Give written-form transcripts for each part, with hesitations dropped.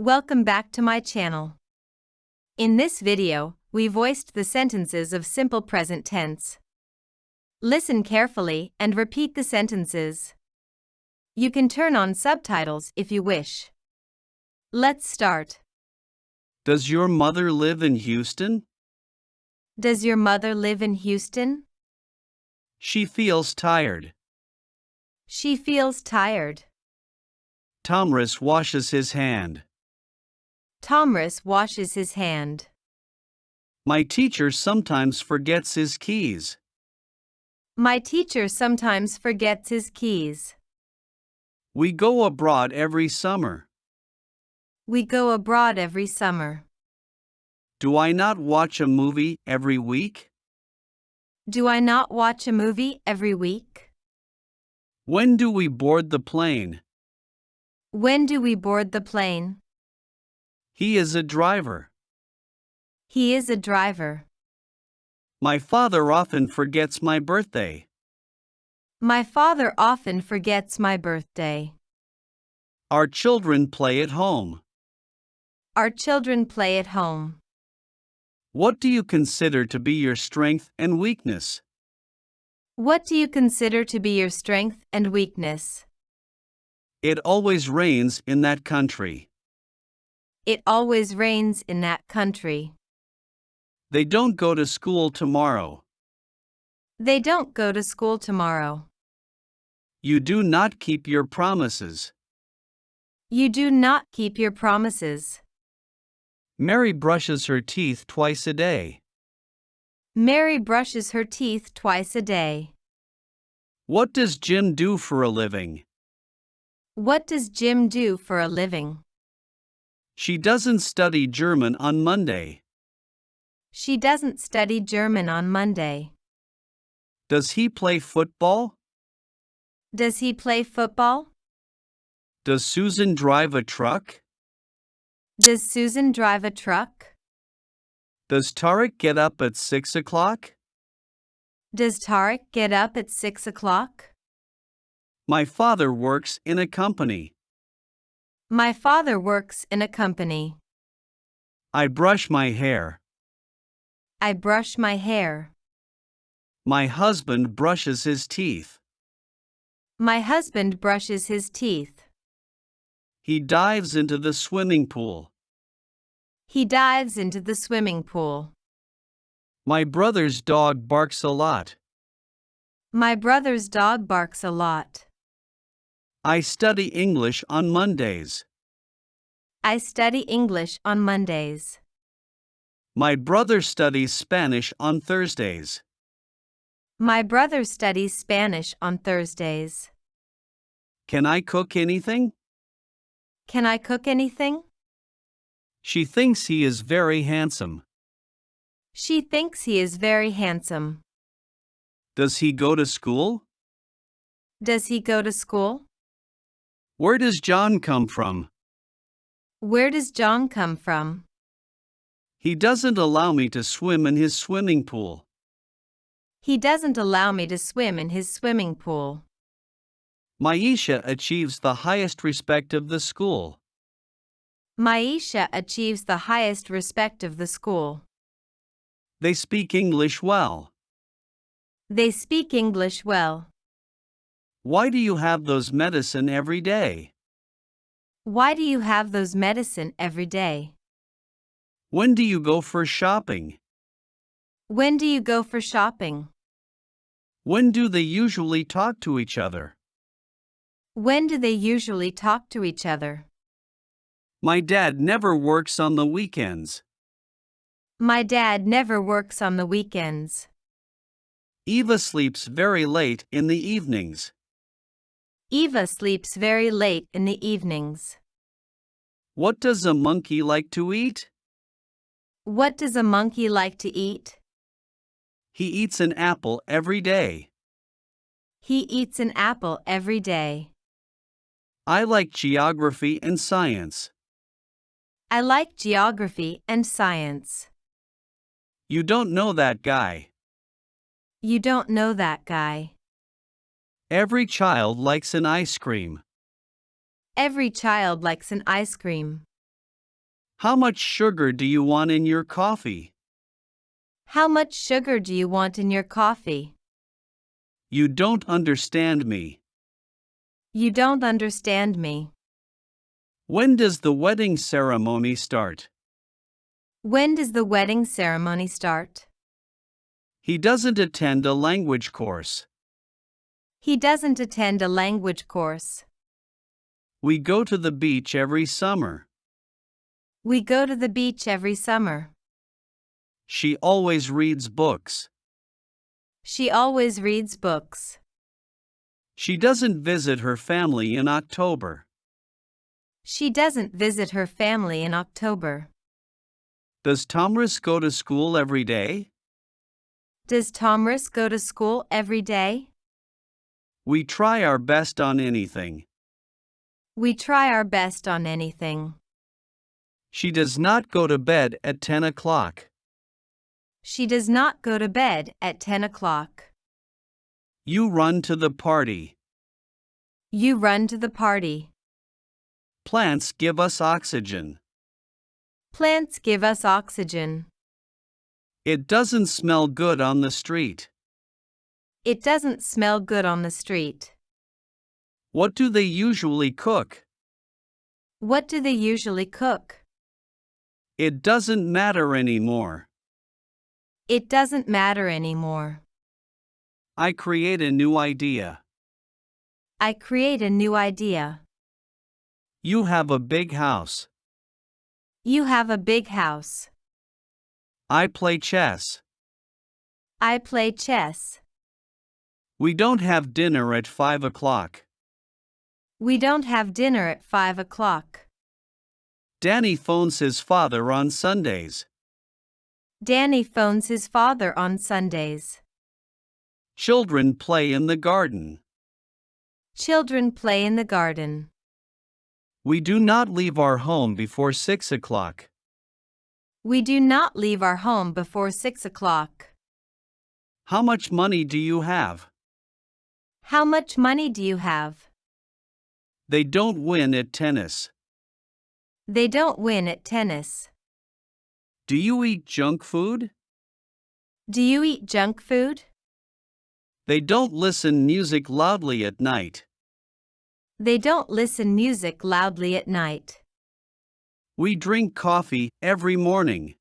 Welcome back to my channel. In this video, we voiced the sentences of simple present tense. Listen carefully and repeat the sentences. You can turn on subtitles if you wish. Let's start. Does your mother live in Houston? Does your mother live in Houston? She feels tired. She feels tired. Tomris washes his hand. Tomris washes his hand. My teacher sometimes forgets his keys. My teacher sometimes forgets his keys. We go abroad every summer. We go abroad every summer. Do I not watch a movie every week? Do I not watch a movie every week? When do we board the plane? When do we board the plane? He is a driver. He is a driver. My father often forgets my birthday. My father often forgets my birthday. Our children play at home. Our children play at home. What do you consider to be your strength and weakness? What do you consider to be your strength and weakness? It always rains in that country. It always rains in that country. They don't go to school tomorrow. They don't go to school tomorrow. You do not keep your promises. You do not keep your promises. Mary brushes her teeth twice a day. Mary brushes her teeth twice a day. What does Jim do for a living? What does Jim do for a living? She doesn't study German on Monday. She doesn't study German on Monday. Does he play football? Does he play football? Does Susan drive a truck? Does Susan drive a truck? Does Tarek get up at 6 o'clock? Does Tarek get up at 6 o'clock? My father works in a company. My father works in a company. I brush my hair. I brush my hair. My husband brushes his teeth. My husband brushes his teeth. He dives into the swimming pool. He dives into the swimming pool. My brother's dog barks a lot. My brother's dog barks a lot. I study English on Mondays. I study English on Mondays. My brother studies Spanish on Thursdays. My brother studies Spanish on Thursdays. Can I cook anything? Can I cook anything? She thinks he is very handsome. She thinks he is very handsome. Does he go to school? Does he go to school? Where does John come from? Where does John come from? He doesn't allow me to swim in his swimming pool. He doesn't allow me to swim in his swimming pool. Maisha achieves the highest respect of the school. Maisha achieves the highest respect of the school. They speak English well. They speak English well. Why do you have those medicine every day? Why do you have those medicine every day? When do you go for shopping? When do you go for shopping? When do they usually talk to each other? When do they usually talk to each other? My dad never works on the weekends. My dad never works on the weekends. Eva sleeps very late in the evenings. Eva sleeps very late in the evenings. What does a monkey like to eat? What does a monkey like to eat? He eats an apple every day. He eats an apple every day. I like geography and science. I like geography and science. You don't know that guy. You don't know that guy. Every child likes an ice cream. Every child likes an ice cream. How much sugar do you want in your coffee? How much sugar do you want in your coffee? You don't understand me. You don't understand me. When does the wedding ceremony start? When does the wedding ceremony start? He doesn't attend a language course. He doesn't attend a language course. We go to the beach every summer. We go to the beach every summer. She always reads books. She always reads books. She doesn't visit her family in October. She doesn't visit her family in October. Does Tomris go to school every day? Does Tomris go to school every day? We try our best on anything. We try our best on anything. She does not go to bed at 10 o'clock. She does not go to bed at 10 o'clock. You run to the party. You run to the party. Plants give us oxygen. Plants give us oxygen. It doesn't smell good on the street. It doesn't smell good on the street. What do they usually cook? What do they usually cook? It doesn't matter anymore. It doesn't matter anymore. I create a new idea. I create a new idea. You have a big house. You have a big house. I play chess. I play chess. We don't have dinner at 5 o'clock. We don't have dinner at 5 o'clock. Danny phones his father on Sundays. Danny phones his father on Sundays. Children play in the garden. Children play in the garden. We do not leave our home before 6 o'clock. We do not leave our home before 6 o'clock. How much money do you have? How much money do you have? They don't win at tennis. They don't win at tennis. Do you eat junk food? Do you eat junk food? They don't listen music loudly at night. They don't listen music loudly at night. We drink coffee every morning.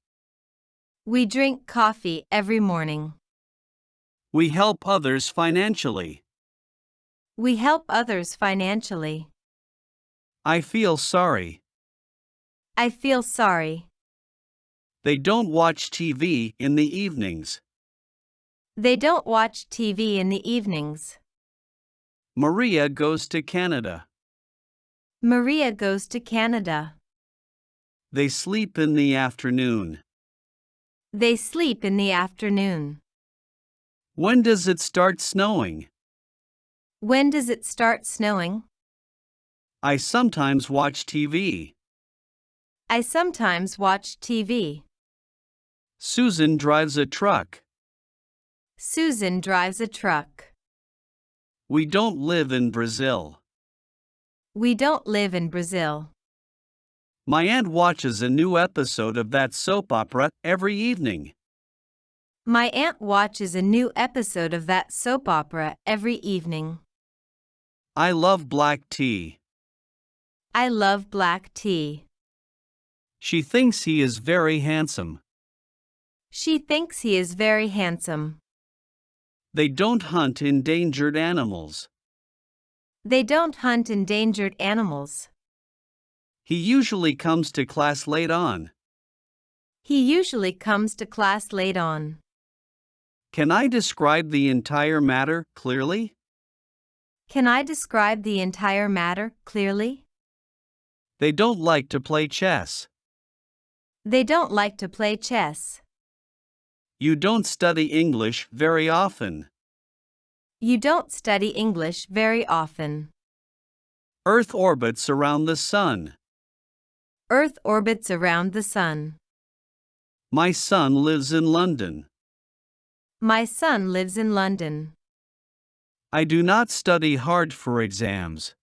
We drink coffee every morning. We help others financially. We help others financially. I feel sorry. I feel sorry. They don't watch TV in the evenings. They don't watch TV in the evenings. Maria goes to Canada. Maria goes to Canada. They sleep in the afternoon. They sleep in the afternoon. When does it start snowing? When does it start snowing? I sometimes watch TV. I sometimes watch TV. Susan drives a truck. Susan drives a truck. We don't live in Brazil. We don't live in Brazil. My aunt watches a new episode of that soap opera every evening. My aunt watches a new episode of that soap opera every evening. I love black tea. I love black tea. She thinks he is very handsome. She thinks he is very handsome. They don't hunt endangered animals. They don't hunt endangered animals. He usually comes to class late on. He usually comes to class late on. Can I describe the entire matter clearly? Can I describe the entire matter clearly? They don't like to play chess. They don't like to play chess. You don't study English very often. You don't study English very often. Earth orbits around the sun. Earth orbits around the sun. My son lives in London. My son lives in London. I do not study hard for exams.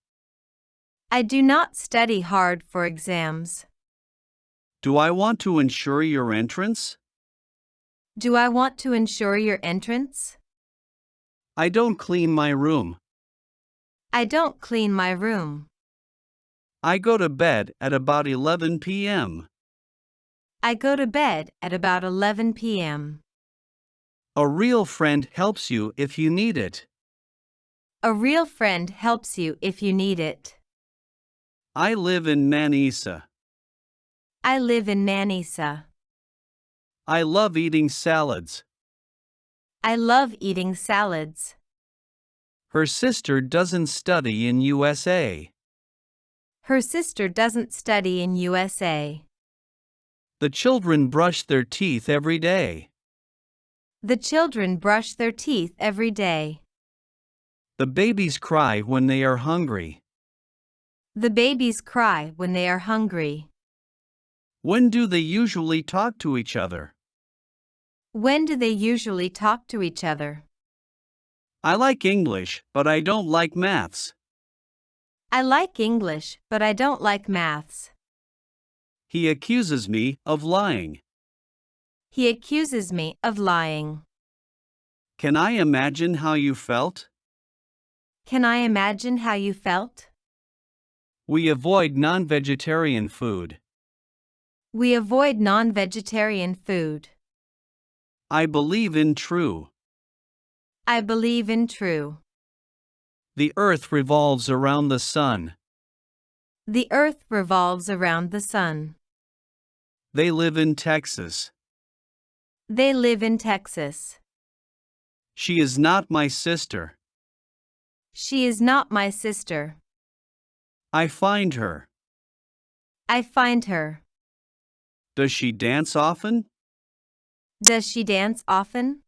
I do not study hard for exams. Do I want to ensure your entrance? Do I want to ensure your entrance? I don't clean my room. I don't clean my room. I go to bed at about 11 p.m. I go to bed at about 11 p.m. A real friend helps you if you need it. A real friend helps you if you need it. I live in Manisa. I live in Manisa. I love eating salads. I love eating salads. Her sister doesn't study in USA. Her sister doesn't study in USA. The children brush their teeth every day. The children brush their teeth every day. The babies cry when they are hungry. The babies cry when they are hungry. When do they usually talk to each other? When do they usually talk to each other? I like English, but I don't like maths. I like English, but I don't like maths. He accuses me of lying. He accuses me of lying. Can I imagine how you felt? Can I imagine how you felt? We avoid non-vegetarian food. We avoid non-vegetarian food. I believe in true. I believe in true. The earth revolves around the sun. The earth revolves around the sun. They live in Texas. They live in Texas. She is not my sister. She is not my sister. I find her. I find her. Does she dance often? Does she dance often?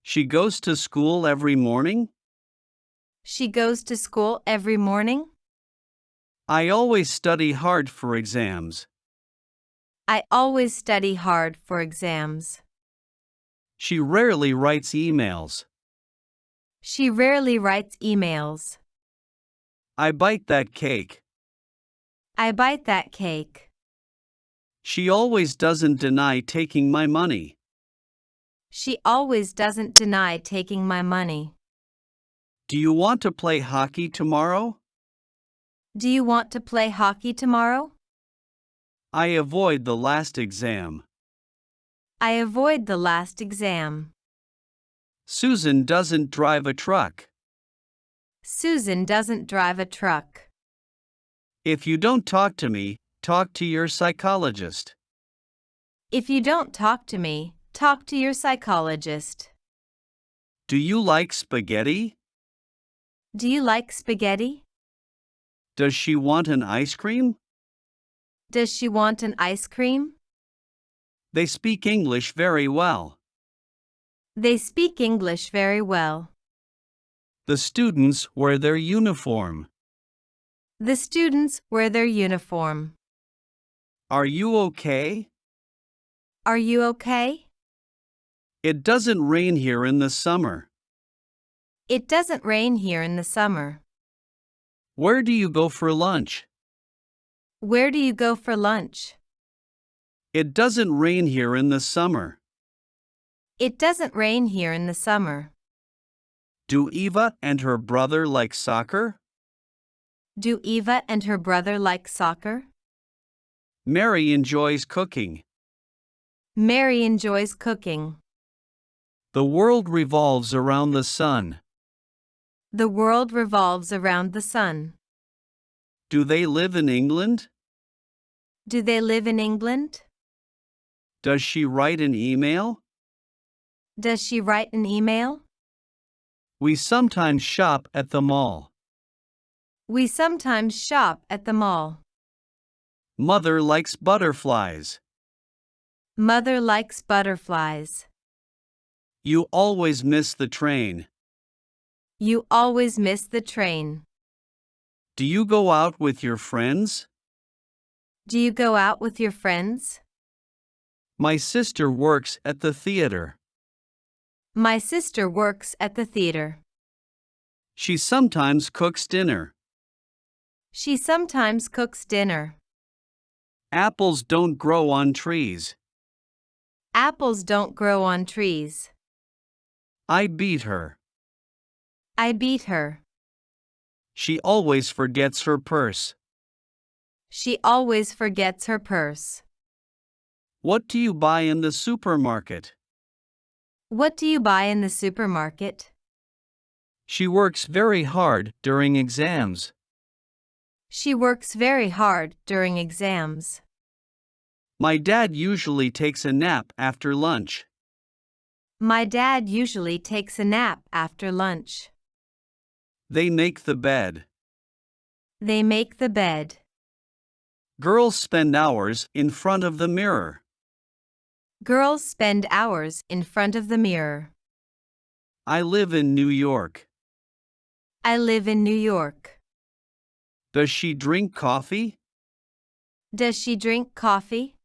She goes to school every morning? She goes to school every morning? I always study hard for exams. I always study hard for exams. She rarely writes emails. She rarely writes emails. I bite that cake. I bite that cake. She always doesn't deny taking my money. She always doesn't deny taking my money. Do you want to play hockey tomorrow? Do you want to play hockey tomorrow? I avoid the last exam. I avoid the last exam. Susan doesn't drive a truck. Susan doesn't drive a truck. If you don't talk to me, talk to your psychologist. If you don't talk to me, talk to your psychologist. Do you like spaghetti? Do you like spaghetti? Does she want an ice cream? Does she want an ice cream? They speak English very well. They speak English very well. The students wear their uniform. The students wear their uniform. Are you okay? Are you okay? It doesn't rain here in the summer. It doesn't rain here in the summer. Where do you go for lunch? Where do you go for lunch? It doesn't rain here in the summer. It doesn't rain here in the summer. Do Eva and her brother like soccer? Do Eva and her brother like soccer? Mary enjoys cooking. Mary enjoys cooking. The world revolves around the sun. The world revolves around the sun. Do they live in England? Do they live in England? Does she write an email? Does she write an email? We sometimes shop at the mall. We sometimes shop at the mall. Mother likes butterflies. Mother likes butterflies. You always miss the train. You always miss the train. Do you go out with your friends? Do you go out with your friends? My sister works at the theater. My sister works at the theater. She sometimes cooks dinner. She sometimes cooks dinner. Apples don't grow on trees. Apples don't grow on trees. I beat her. I beat her. She always forgets her purse. She always forgets her purse. What do you buy in the supermarket? What do you buy in the supermarket? She works very hard during exams. She works very hard during exams. My dad usually takes a nap after lunch. My dad usually takes a nap after lunch. They make the bed. They make the bed. Girls spend hours in front of the mirror. Girls spend hours in front of the mirror. I live in New York. I live in New York. Does she drink coffee? Does she drink coffee?